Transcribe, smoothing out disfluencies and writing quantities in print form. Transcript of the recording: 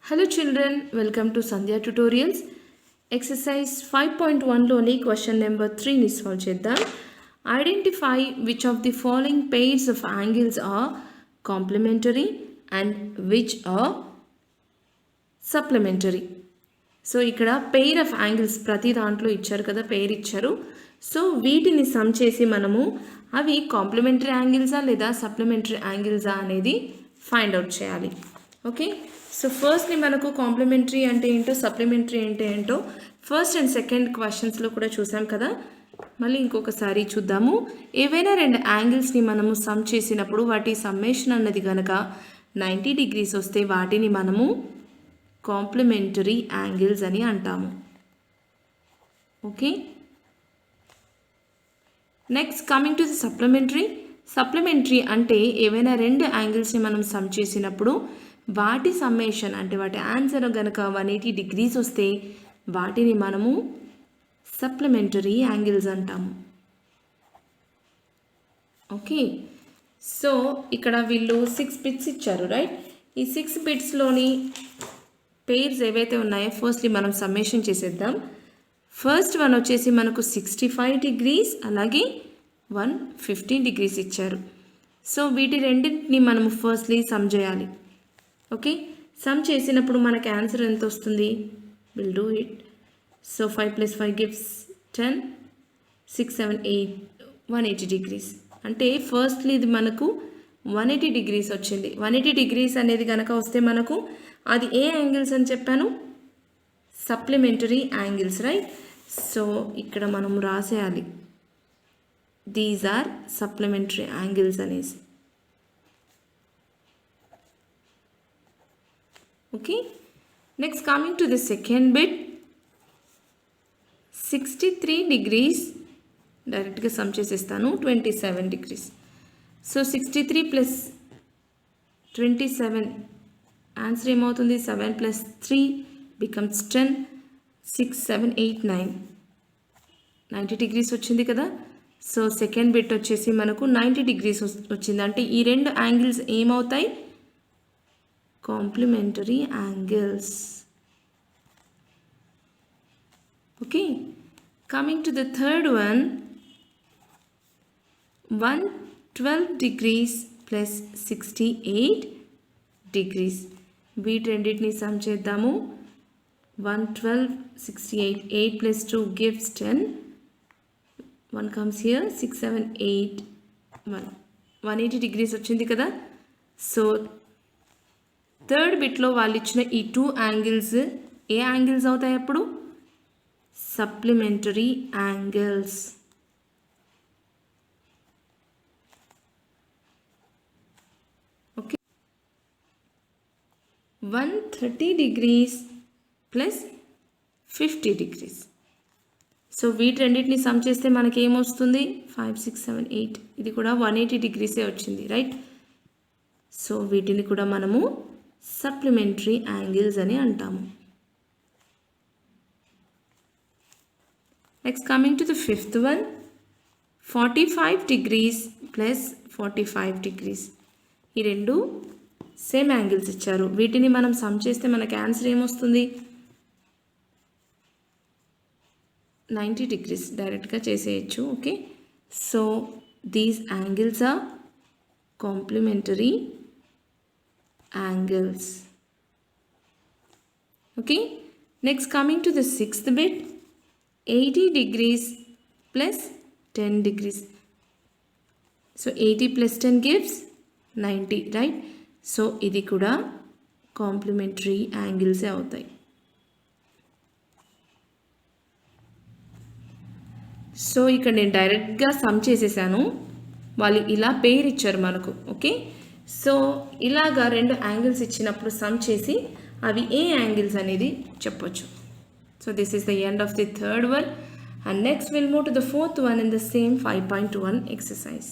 Hello children, welcome to Sandhya tutorials. Exercise 5.1 లోని question number 3 ని solve చేద్దాం. Identify which of the following pairs of angles are complementary and which are supplementary. So ఇక్కడ pair of angles ప్రతి దాంట్లో ఇచ్చారు కదా, pair ఇచ్చారు. So వీటిని సమ్ చేసి మనము అవి కాంప్లిమెంటరీ యాంగిల్సా లేదా సప్లిమెంటరీ యాంగిల్సా అనేది ఫైండ్ అవుట్ చేయాలి. ఓకే, సో ఫస్ట్ని మనకు కాంప్లిమెంటరీ అంటే ఏంటో, సప్లిమెంటరీ అంటే ఏంటో ఫస్ట్ అండ్ సెకండ్ క్వశ్చన్స్లో కూడా చూసాం కదా. మళ్ళీ ఇంకొకసారి చూద్దాము. ఏవైనా రెండు యాంగిల్స్ని మనము సమ్ చేసినప్పుడు వాటి సమ్మేషన్ అన్నది కనుక 90 degrees వస్తే వాటిని మనము కాంప్లిమెంటరీ యాంగిల్స్ అని అంటాము. Okay, next coming to the supplementary అంటే ఏవైనా రెండు యాంగిల్స్ని మనం సమ్ చేసినప్పుడు వాటి సమ్మేషన్ అంటే వాటి ఆన్సర్ కనుక 180 degrees వస్తే వాటిని మనము సప్లిమెంటరీ యాంగిల్స్ అంటాము. ఓకే, సో ఇక్కడ వీళ్ళు 6 బిట్స్ ఇచ్చారు, రైట్? ఈ 6 బిట్స్లోని పెయిర్స్ ఏవైతే ఉన్నాయో ఫస్ట్లీ మనం సమ్మేషన్ చేసేద్దాం. ఫస్ట్ వన్ వచ్చేసి మనకు 65 degrees అలాగే 115 degrees ఇచ్చారు. సో వీటి రెండింటిని మనము ఫస్ట్లీ సమ్ చేయాలి. ఓకే, సమ్ చేసినప్పుడు మనకి ఆన్సర్ ఎంత వస్తుంది? Will do it. So 5 + 5 gives 10, 6, 7, 8, 180 degrees. అంటే ఫస్ట్లీ ఇది మనకు 180 degrees వచ్చింది. 180 degrees అనేది కనుక వస్తే మనకు అది ఏ యాంగిల్స్ అని చెప్పాను? Supplementary angles, right? సో ఇక్కడ మనం రాసేయాలి దీస్ ఆర్ సప్లిమెంటరీ యాంగిల్స్ అనేసి. Okay, next coming to the second bit. 63 degrees డైరెక్ట్గా సమ్ చేసేస్తాను. 27 degrees. సో 63 + 27 ఆన్సర్ ఏమవుతుంది? 7 + 3 becomes 10, 6, 7, 8, 9, 90 degrees వచ్చింది కదా. సో సెకండ్ బిట్ వచ్చేసి మనకు 90 degrees వచ్చింది. అంటే ఈ రెండు యాంగిల్స్ ఏమవుతాయి? Complementary angles. Okay, coming to the third one. 112 degrees + 68 degrees. వీటి రెండింటిని సమ్ చేద్దాము. 112, 68, 8 + 2 gives 10. 1 comes here, 6, 7, 8, 180 degrees వచ్చింది కదా. సో థర్డ్ బిట్లో వాళ్ళు ఇచ్చిన ఈ 2 యాంగిల్స్ ఏ యాంగిల్స్ అవుతాయి అప్పుడు? Supplementary angles. Okay, 130 degrees + 50 degrees. So వీటి రెండింటిని సమ్ చేస్తే మనకి ఏమొస్తుంది? 5, 6, 7, 8. ఇది కూడా 180 degrees వచ్చింది, రైట్? సో వీటిని కూడా మనము సప్లిమెంటరీ యాంగిల్స్ అని అంటాము. Next coming to the fifth one. 45 degrees + 45 degrees. ఈ రెండు సేమ్ యాంగిల్స్ ఇచ్చారు. వీటిని మనం సమ్ చేస్తే మనకి ఆన్సర్ ఏమొస్తుంది? 90 degrees డైరెక్ట్గా చేసేయచ్చు. Okay, so these angles are complementary angles. Okay, next coming to the sixth bit. 80 degrees + 10 degrees. So 80 + 10 gives 90, right? So ఇది కూడా కాంప్లిమెంటరీ యాంగిల్సే అవుతాయి. సో ఇక్కడ నేను డైరెక్ట్గా సమ్ చేసేసాను. వాళ్ళు ఇలా పెయిర్ ఇచ్చారు మనకు. ఓకే, సో ఇలాగా రెండు యాంగిల్స్ ఇచ్చినప్పుడు సమ్ చేసి అవి ఏ యాంగిల్స్ అనేది చెప్పొచ్చు. So this is the end of the third one. And next will move to the fourth one in the same 5.1 exercise.